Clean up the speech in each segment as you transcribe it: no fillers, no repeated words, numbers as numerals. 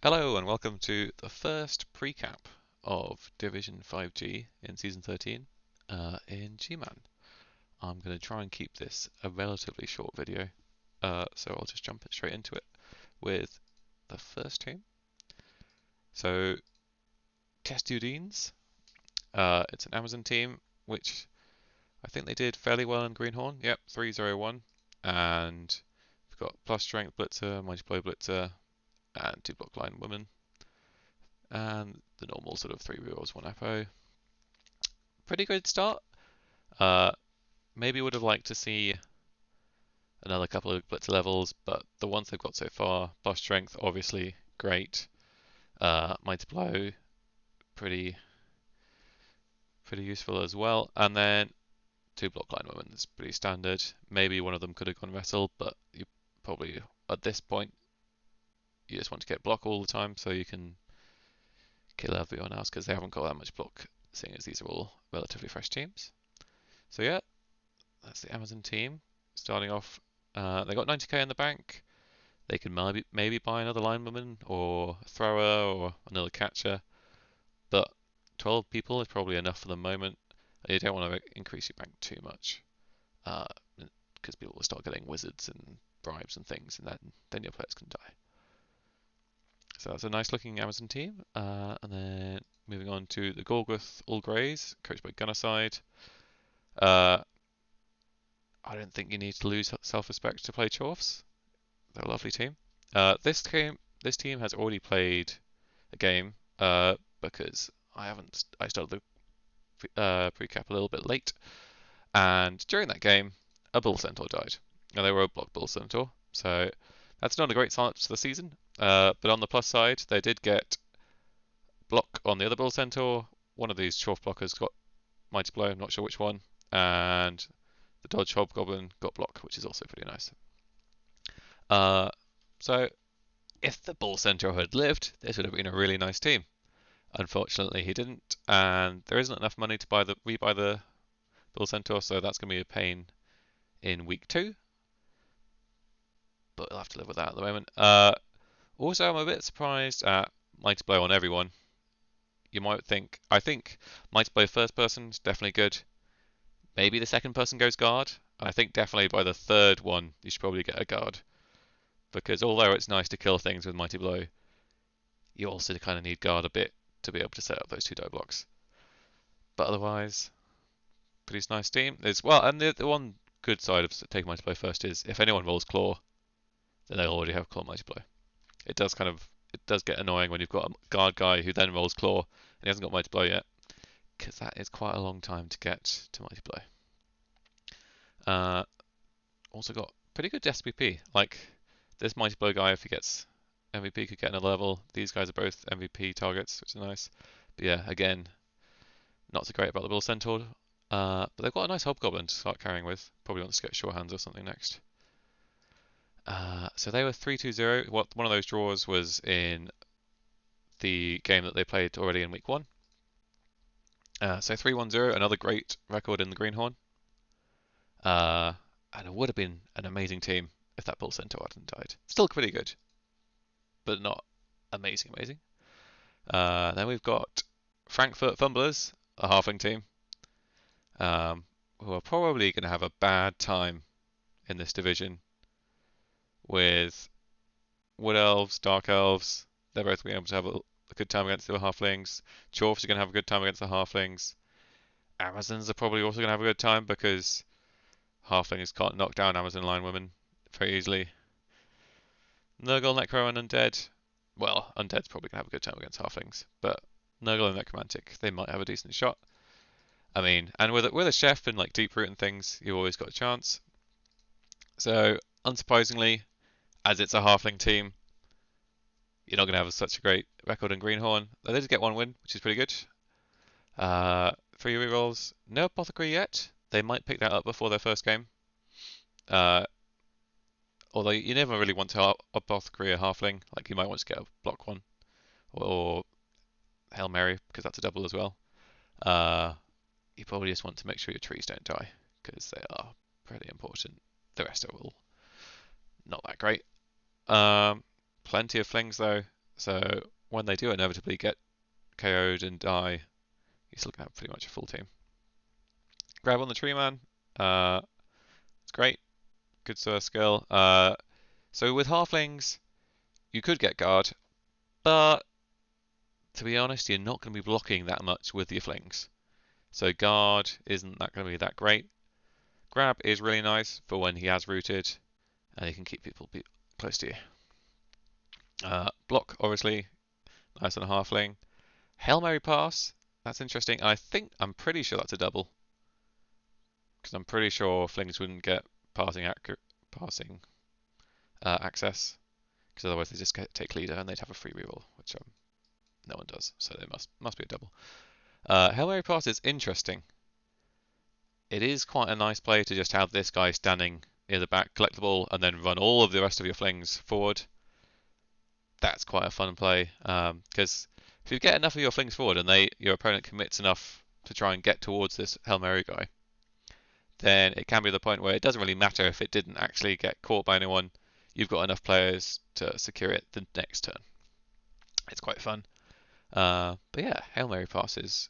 Hello and welcome to the first precap of Division 5G in Season 13 in GMan. I'm going to try and keep this a relatively short video, so I'll just jump straight into it with the first team. So, Testudines, it's an Amazon team, which I think they did fairly well in Greenhorn. Yep, 3-0-1, and we've got plus strength blitzer, mighty blow blitzer, and 2 block line woman. And the normal sort of 3 rerolls, 1 APO. Pretty good start. Maybe would have liked to see another couple of blitzer levels, but the ones they've got so far, plus strength, obviously great. Mighty blow, pretty useful as well. And then 2 block line women is pretty standard. Maybe one of them could have gone wrestle, but you probably at this point you just want to get block all the time so you can kill everyone else because they haven't got that much block, seeing as these are all relatively fresh teams. So yeah, that's the Amazon team. Starting off, they got 90k in the bank. They can maybe buy another lineman or a thrower or another catcher, but 12 people is probably enough for the moment. You don't want to increase your bank too much, because people will start getting wizards and bribes and things, and then your players can die. So that's a nice looking Amazon team. And then moving on to the Gorgoth All Greys, coached by Gunnerside. I don't think you need to lose self-respect to play Chorfs. They're a lovely team. This team has already played a game because I started the precap a little bit late, and during that game, a Bull Centaur died. Now they were a block Bull Centaur, so that's not a great start to the season. But on the plus side, they did get block on the other Bull Centaur. One of these Chorf blockers got Mighty Blow, I'm not sure which one, and the Dodge Hobgoblin got block, which is also pretty nice. So if the Bull Centaur had lived, this would have been a really nice team. Unfortunately, he didn't, and there isn't enough money to rebuy the Bull Centaur, so that's going to be a pain in week 2. But we'll have to live with that at the moment. Also, I'm a bit surprised at Mighty Blow on everyone. I think Mighty Blow first person is definitely good. Maybe the second person goes guard. I think definitely by the third one, you should probably get a guard. Because although it's nice to kill things with Mighty Blow, you also kind of need guard a bit to be able to set up those 2 die blocks. But otherwise, pretty nice team. And the one good side of taking Mighty Blow first is if anyone rolls Claw, then they'll already have Claw Mighty Blow. It does get annoying when you've got a guard guy who then rolls Claw and he hasn't got Mighty Blow yet, because that is quite a long time to get to Mighty Blow. Also got pretty good SPP. Like this Mighty Blow guy, if he gets MVP, could get another level. These guys are both MVP targets, which is nice. But yeah, again, not so great about the Bull Centaur. But they've got a nice Hobgoblin to start carrying with. Probably wants to get Sure Hands or something next. So they were 3-2-0. One of those draws was in the game that they played already in week 1. So 3-1-0, another great record in the Greenhorn. And it would have been an amazing team if that Bull Centaur hadn't died. Still pretty good, but not amazing. Then we've got Frankfurt Fumblers, a halfling team, who are probably going to have a bad time in this division with Wood Elves, Dark Elves. They're both going to be able to have a good time against the halflings. Chorfs are going to have a good time against the halflings. Amazons are probably also going to have a good time because halflings can't knock down Amazon line women very easily. Nurgle, Necro, and Undead. Well, Undead's probably going to have a good time against halflings, but Nurgle and Necromantic, they might have a decent shot. I mean, and with a chef and like deep root and things, you've always got a chance. So, unsurprisingly, as it's a halfling team, you're not going to have such a great record in Greenhorn. They did get 1 win, which is pretty good. 3 rerolls. No Apothecary yet. They might pick that up before their first game. Although you never really want to Apothecary a halfling. Like you might want to get a block one. Or Hail Mary, because that's a double as well. You probably just want to make sure your trees don't die, because they are pretty important. The rest are all not that great. Plenty of flings though. So when they do inevitably get KO'd and die, you still have pretty much a full team. Grab on the tree man. It's great. Good skill. So with halflings, you could get guard, but to be honest, you're not going to be blocking that much with your flings. So guard isn't that going to be that great. Grab is really nice for when he has rooted, and he can keep people close to you. Block, obviously, nice on a halfling. Hail Mary pass, that's interesting. I'm pretty sure that's a double, because I'm pretty sure flings wouldn't get passing access, because otherwise they just take leader and they'd have a free reroll, which no one does. So they must be a double. Hail Mary pass is interesting. It is quite a nice play to just have this guy standing in the back, collect the ball, and then run all of the rest of your flings forward. That's quite a fun play, because if you get enough of your flings forward and your opponent commits enough to try and get towards this Hail Mary guy, then it can be the point where it doesn't really matter if it didn't actually get caught by anyone. You've got enough players to secure it the next turn. It's quite fun. But yeah, Hail Mary pass is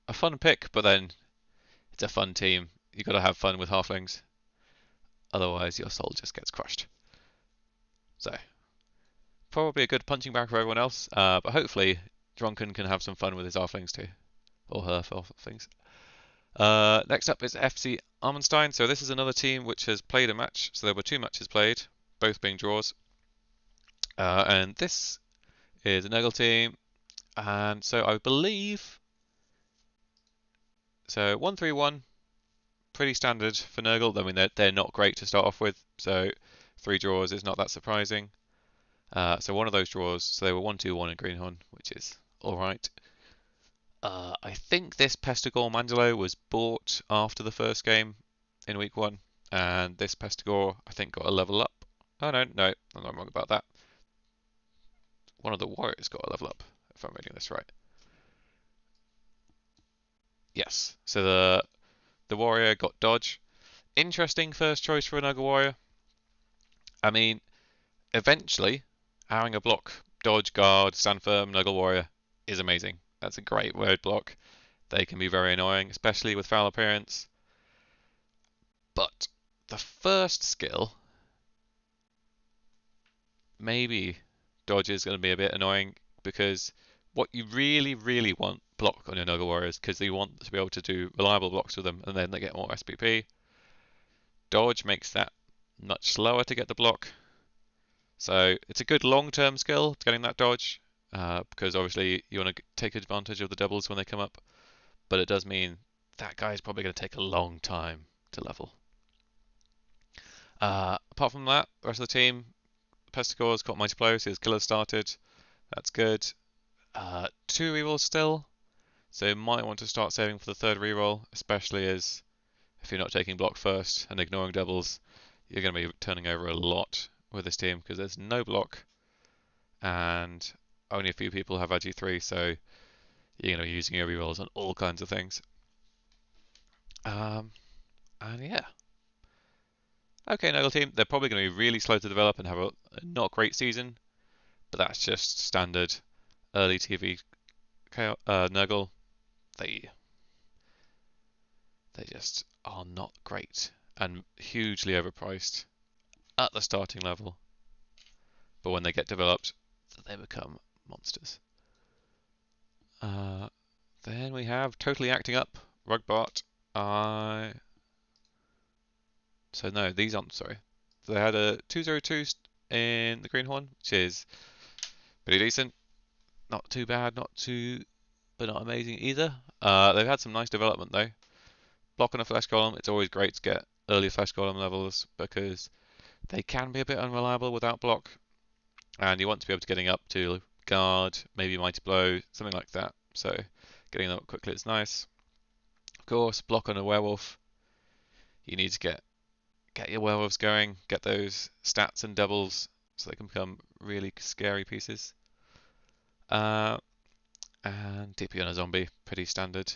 a fun pick, but then it's a fun team. You've got to have fun with halflings. Otherwise, your soul just gets crushed. So, probably a good punching bag for everyone else. But hopefully, Drunken can have some fun with his halflings too. Or her halflings. Next up is FC Armenstein. So this is another team which has played a match. So there were 2 matches played, both being draws. And this is a Nurgle team. And so I believe... So 1-3-1, pretty standard for Nurgle. I mean, they're not great to start off with. So 3 draws is not that surprising. So one of those draws, so they were 1-2-1 in Greenhorn, which is alright. I think this Pestigor Mandalo was bought after the first game in week 1, and this Pestigor I think got a level up. Oh no, I'm not wrong about that. One of the warriors got a level up, if I'm reading this right. Yes, so the warrior got dodge. Interesting first choice for a Nurgle warrior. I mean, eventually, having a block, dodge, guard, stand firm, Nurgle warrior is amazing. That's a great word block. They can be very annoying, especially with foul appearance. But the first skill, maybe dodge is going to be a bit annoying, because what you really, really want block on your Nurgle warriors, because you want to be able to do reliable blocks with them, and then they get more SPP. Dodge makes that much slower to get the block. So it's a good long-term skill to getting that dodge, because obviously you want to take advantage of the doubles when they come up. But it does mean that guy is probably going to take a long time to level. Apart from that, the rest of the team, Pestigor's got Mighty Blow, so his killer started. That's good. 2 rerolls still, so you might want to start saving for the 3rd reroll, especially as if you're not taking block first and ignoring doubles, you're going to be turning over a lot with this team, because there's no block and only a few people have RG3, so you're going to be using your rerolls on all kinds of things. And yeah. Okay, Nurgle team, they're probably going to be really slow to develop and have a not great season, but that's just standard early TV Nurgle. They just are not great and hugely overpriced at the starting level, but when they get developed, they become monsters. Then we have Totally Acting Up, Rugbart. So no, these aren't, sorry. So they had a 202 in the Greenhorn, which is pretty decent. Not too bad, but not amazing either. They've had some nice development though. Block on a flesh golem, it's always great to get early flesh golem levels, because they can be a bit unreliable without block, and you want to be able to getting up to guard, maybe mighty blow, something like that. So getting them up quickly is nice. Of course, block on a werewolf. You need to get your werewolves going, get those stats and doubles so they can become really scary pieces. And TP on a zombie, pretty standard.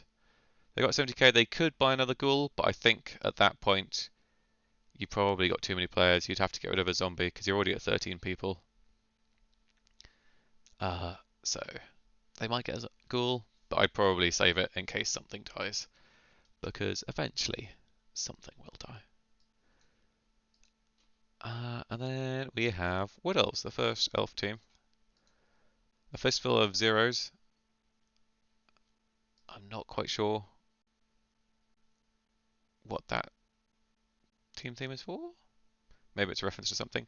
They got 70k, they could buy another ghoul, but I think at that point you probably got too many players. You'd have to get rid of a zombie because you're already at 13 people. So they might get a ghoul, but I'd probably save it in case something dies, because eventually something will die. And then we have Wood Elves, the first elf team. A fistful of zeros. I'm not quite sure what that team theme is for. Maybe it's a reference to something.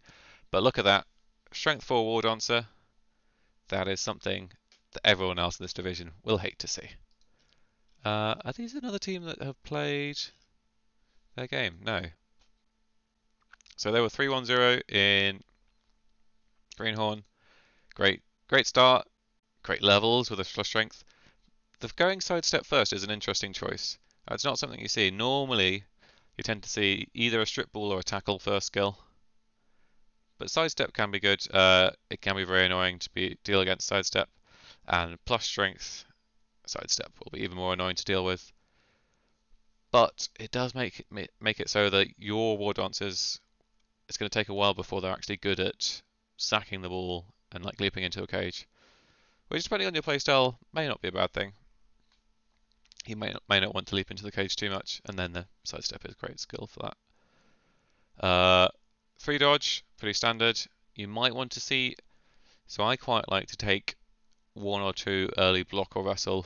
But look at that. Strength 4 War Dancer. That is something that everyone else in this division will hate to see. Are these another team that have played their game? No. So they were 3-1-0 in Greenhorn. Great start. Great levels with a flush strength. The going sidestep first is an interesting choice. It's not something you see. Normally, you tend to see either a strip ball or a tackle first skill. But sidestep can be good. It can be very annoying to deal against sidestep. And plus strength, sidestep will be even more annoying to deal with. But it does make it so that your war dancers, it's going to take a while before they're actually good at sacking the ball and like leaping into a cage. Which, depending on your playstyle, may not be a bad thing. You may not want to leap into the cage too much, and then the sidestep is a great skill for that. 3 dodge, pretty standard. You might want to see, so I quite like to take 1 or 2 early block or wrestle,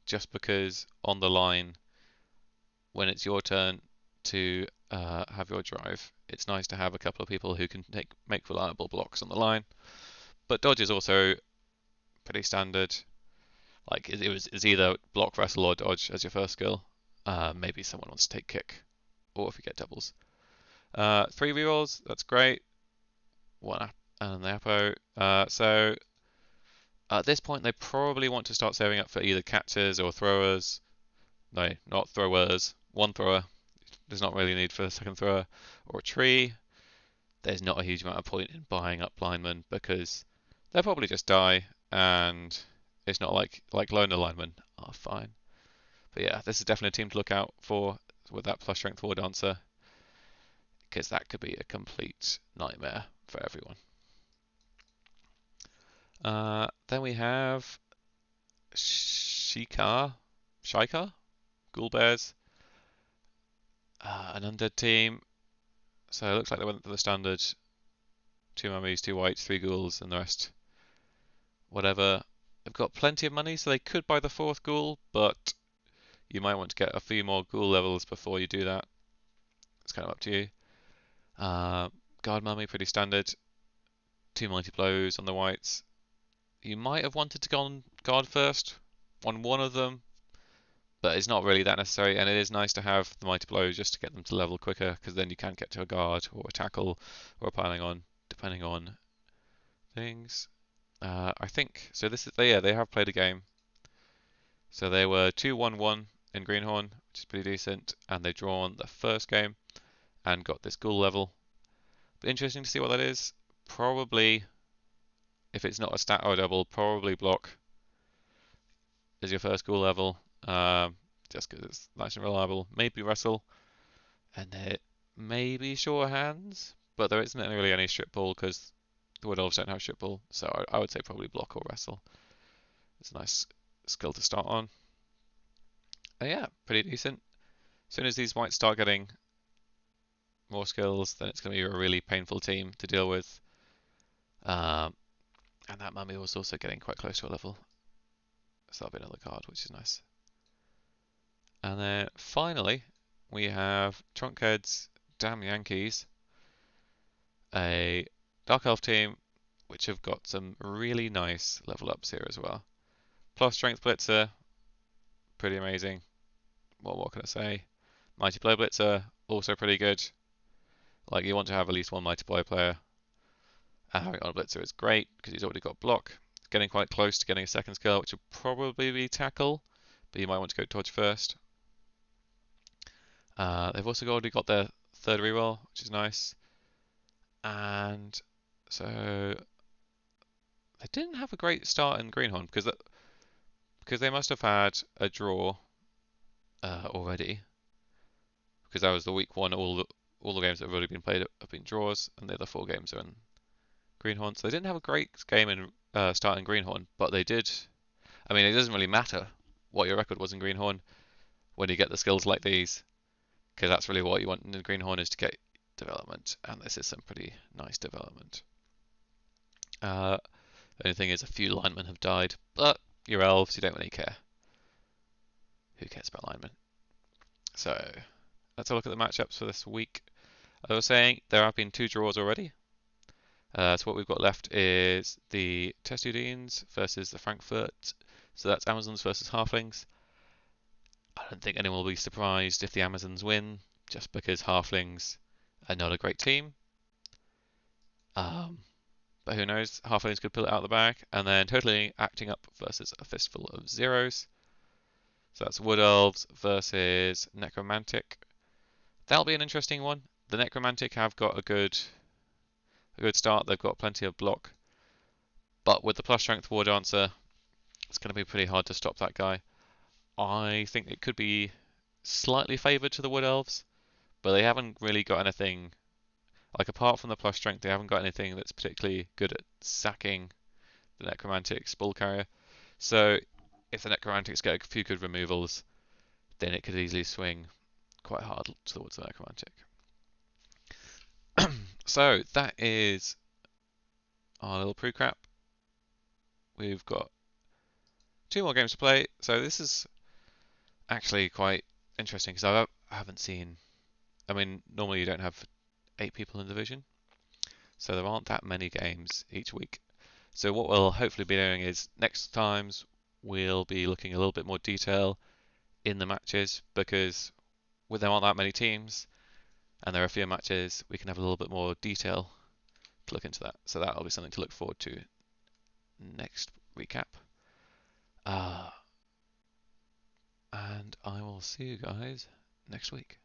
just because on the line, when it's your turn to have your drive, it's nice to have a couple of people who can make reliable blocks on the line. But dodge is also pretty standard. Like it's either block, wrestle, or dodge as your first skill. Maybe someone wants to take kick, or if you get doubles. 3 rerolls, that's great. 1 and the Apo. So at this point, they probably want to start saving up for either catchers or throwers. No, not throwers. 1 thrower. There's not really a need for a second thrower. Or a tree. There's not a huge amount of point in buying up linemen because they'll probably just die, and it's not like loner linemen are fine. But yeah, this is definitely a team to look out for with that plus strength war dancer, because that could be a complete nightmare for everyone. Then we have Shikar, Ghoul Bears, an undead team. So it looks like they went for the standard 2 mummies, 2 whites, 3 ghouls, and the rest whatever. They've got plenty of money, so they could buy the 4th ghoul, but you might want to get a few more ghoul levels before you do that. It's kind of up to you. Guard mummy, pretty standard. 2 mighty blows on the whites. You might have wanted to go on guard first on one of them, but it's not really that necessary, and it is nice to have the mighty blows just to get them to level quicker, because then you can get to a guard or a tackle or a piling on, depending on things. I think so. This is they have played a game. So they were 2-1-1 in Greenhorn, which is pretty decent, and they've drawn the first game and got this ghoul level. But interesting to see what that is. Probably, if it's not a stat or a double, probably block is your first ghoul level, just because it's nice and reliable. Maybe wrestle, and it maybe sure hands, but there isn't really any strip ball because the Wood Elves don't have strip ball, so I would say probably block or wrestle. It's a nice skill to start on. And yeah, pretty decent. As soon as these whites start getting more skills, then it's going to be a really painful team to deal with. And that mummy was also getting quite close to a level, so that'll be another card, which is nice. And then finally, we have Trunkhead's Damn Yankees, a Dark Elf team, which have got some really nice level ups here as well. Plus Strength Blitzer, pretty amazing. What can I say? Mighty Blow Blitzer, also pretty good. Like, you want to have at least 1 Mighty Blow player. And having on a Blitzer is great because he's already got block. Getting quite close to getting a second skill, which will probably be tackle, but you might want to go dodge first. They've also already got their 3rd reroll, which is nice. And so they didn't have a great start in Greenhorn because they must have had a draw already. Because that was the week 1. All the games that have already been played have been draws, and the other 4 games are in Greenhorn. So they didn't have a great game in start in Greenhorn, but they did. I mean, it doesn't really matter what your record was in Greenhorn when you get the skills like these, because that's really what you want in the Greenhorn is to get development, and this is some pretty nice development. The only thing is a few linemen have died, but you're elves, you don't really care. Who cares about linemen? So let's have a look at the matchups for this week. As I was saying, there have been 2 draws already. So what we've got left is the Testudines versus the Frankfurt. So that's Amazons versus Halflings. I don't think anyone will be surprised if the Amazons win, just because Halflings are not a great team. But who knows, Halflings could pull it out of the bag. And then Totally Acting Up versus a Fistful of Zeros. So that's Wood Elves versus Necromantic. That'll be an interesting one. The Necromantic have got a good start. They've got plenty of block. But with the plus strength War Dancer, it's going to be pretty hard to stop that guy. I think it could be slightly favoured to the Wood Elves, but they haven't really got anything, like apart from the plus strength, they haven't got anything that's particularly good at sacking the Necromantic's Bull Carrier. So if the Necromantics get a few good removals, then it could easily swing quite hard towards the Necromantic. So that is our little Precap. We've got 2 more games to play. So this is actually quite interesting because I haven't seen. I mean, normally you don't have 8 people in division, so there aren't that many games each week. So what we'll hopefully be doing is next times we'll be looking a little bit more detail in the matches, because with there aren't that many teams and there are fewer matches, we can have a little bit more detail to look into that. So that'll be something to look forward to next recap. And I will see you guys next week.